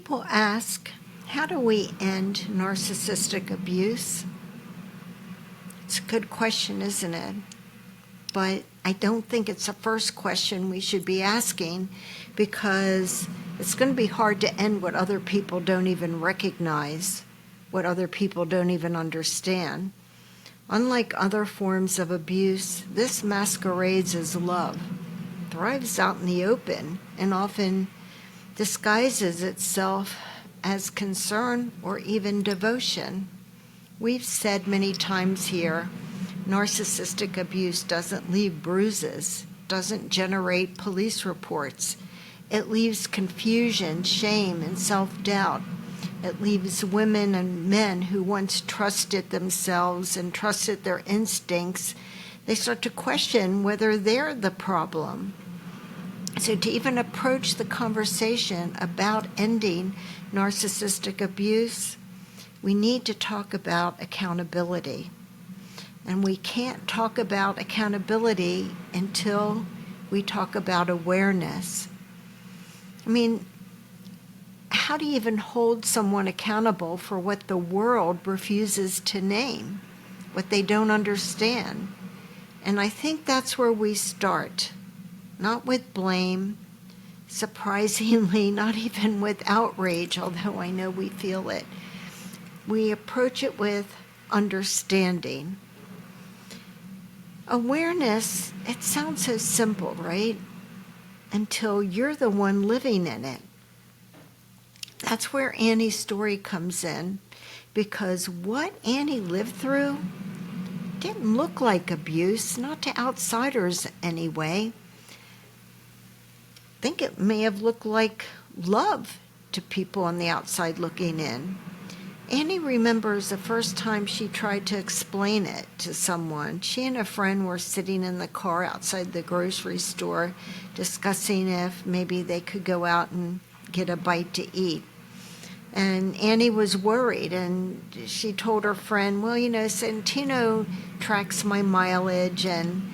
People ask, how do we end narcissistic abuse? It's a good question, isn't it? But I don't think it's the first question we should be asking, because it's going to be hard to end what other people don't even recognize, what other people don't even understand. Unlike other forms of abuse, this masquerades as love, thrives out in the open, and often disguises itself as concern or even devotion. We've said many times here, narcissistic abuse doesn't leave bruises, doesn't generate police reports. It leaves confusion, shame, and self-doubt. It leaves women and men who once trusted themselves and trusted their instincts. They start to question whether they're the problem. So to even approach the conversation about ending narcissistic abuse, we need to talk about accountability. And we can't talk about accountability until we talk about awareness. I mean, how do you even hold someone accountable for what the world refuses to name, what they don't understand? And I think that's where we start. Not with blame, surprisingly, not even with outrage, although I know we feel it. We approach it with understanding. Awareness, it sounds so simple, right? Until you're the one living in it. That's where Annie's story comes in, because what Annie lived through didn't look like abuse, not to outsiders anyway. I think it may have looked like love to people on the outside looking in. Annie remembers the first time she tried to explain it to someone. She and a friend were sitting in the car outside the grocery store discussing if maybe they could go out and get a bite to eat. And Annie was worried, and she told her friend, well, Santino tracks my mileage, and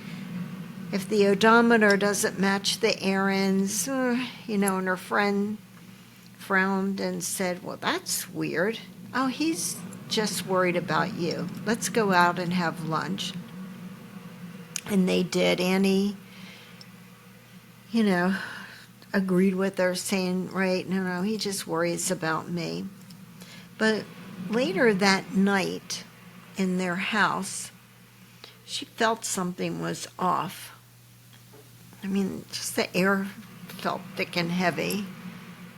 if the odometer doesn't match the errands, and her friend frowned and said, well, that's weird. Oh, he's just worried about you. Let's go out and have lunch. And they did. Annie, agreed with her, saying, right, no, he just worries about me. But later that night in their house, she felt something was off. Just the air felt thick and heavy.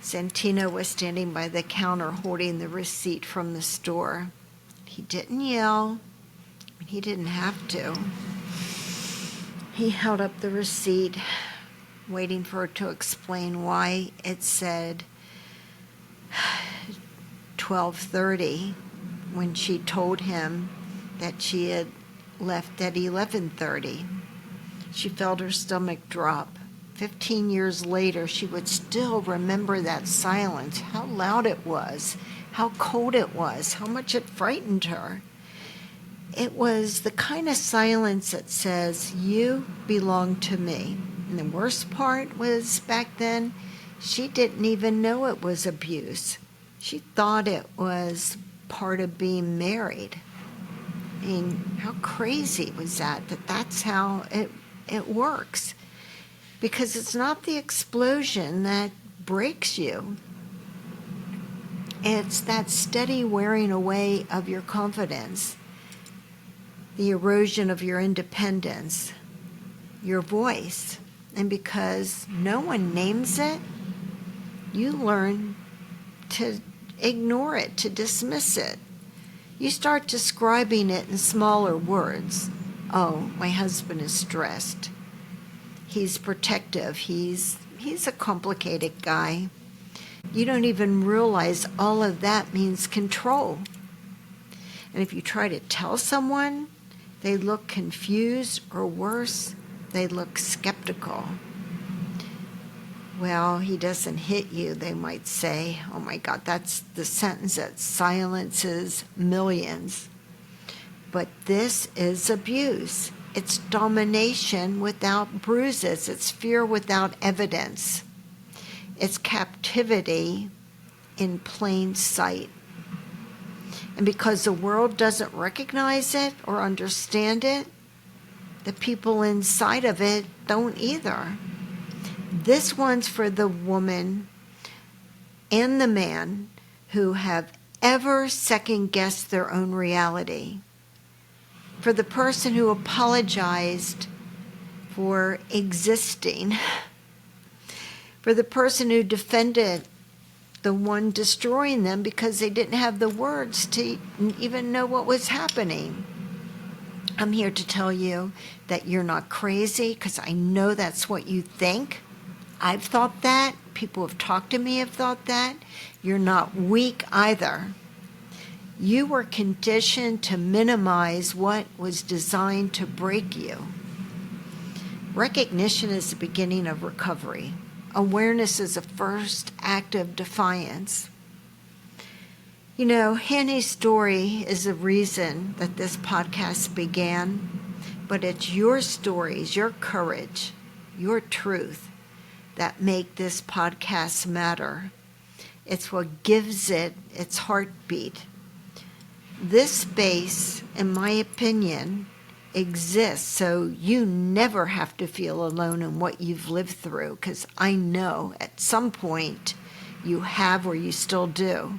Santino was standing by the counter holding the receipt from the store. He didn't yell. He didn't have to. He held up the receipt, waiting for her to explain why it said 12:30 when she told him that she had left at 11:30. She felt her stomach drop. 15 years later, she would still remember that silence, how loud it was, how cold it was, how much it frightened her. It was the kind of silence that says, you belong to me. And the worst part was, back then, she didn't even know it was abuse. She thought it was part of being married. How crazy was that that's how it works? Because it's not the explosion that breaks you. It's that steady wearing away of your confidence, the erosion of your independence, your voice. And because no one names it, you learn to ignore it, to dismiss it. You start describing it in smaller words. Oh, my husband is stressed. He's protective. He's a complicated guy. You don't even realize all of that means control. And if you try to tell someone, they look confused, or worse, they look skeptical. Well, he doesn't hit you, they might say. Oh my God, that's the sentence that silences millions. But this is abuse. It's domination without bruises. It's fear without evidence. It's captivity in plain sight. And because the world doesn't recognize it or understand it, the people inside of it don't either. This one's for the woman and the man who have ever second-guessed their own reality. For the person who apologized for existing. For the person who defended the one destroying them because they didn't have the words to even know what was happening. I'm here to tell you that you're not crazy, because I know that's what you think. I've thought that. People who have talked to me have thought that. You're not weak either. You were conditioned to minimize what was designed to break you. Recognition is the beginning of recovery. Awareness is the first act of defiance. You know, Hanny's story is the reason that this podcast began, but it's your stories, your courage, your truth that make this podcast matter. It's what gives it its heartbeat. This space, in my opinion, exists so you never have to feel alone in what you've lived through, because I know at some point you have or you still do.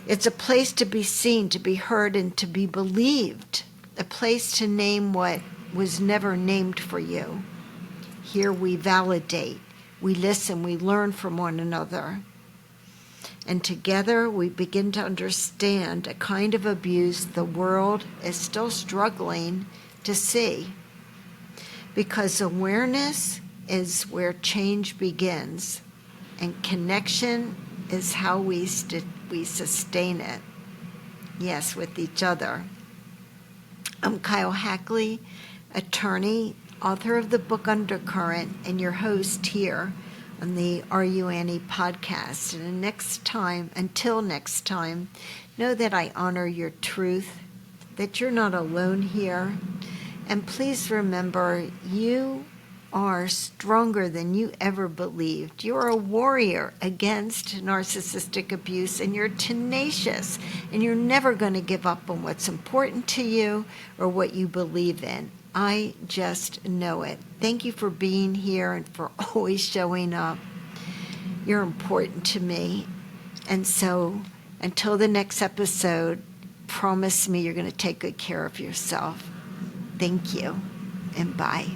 It's a place to be seen, to be heard, and to be believed, a place to name what was never named for you. Here we validate, we listen, we learn from one another. And together we begin to understand a kind of abuse the world is still struggling to see. Because awareness is where change begins, and connection is how we sustain it. Yes, with each other. I'm Keil Hackley, attorney, author of the book Undercurrent, and your host here on the Are You Annie podcast. And until next time, know that I honor your truth, that you're not alone here. And please remember, you are stronger than you ever believed. You're a warrior against narcissistic abuse, and you're tenacious, and you're never going to give up on what's important to you or what you believe in. I just know it. Thank you for being here and for always showing up. You're important to me. And so until the next episode, promise me you're going to take good care of yourself. Thank you, and bye.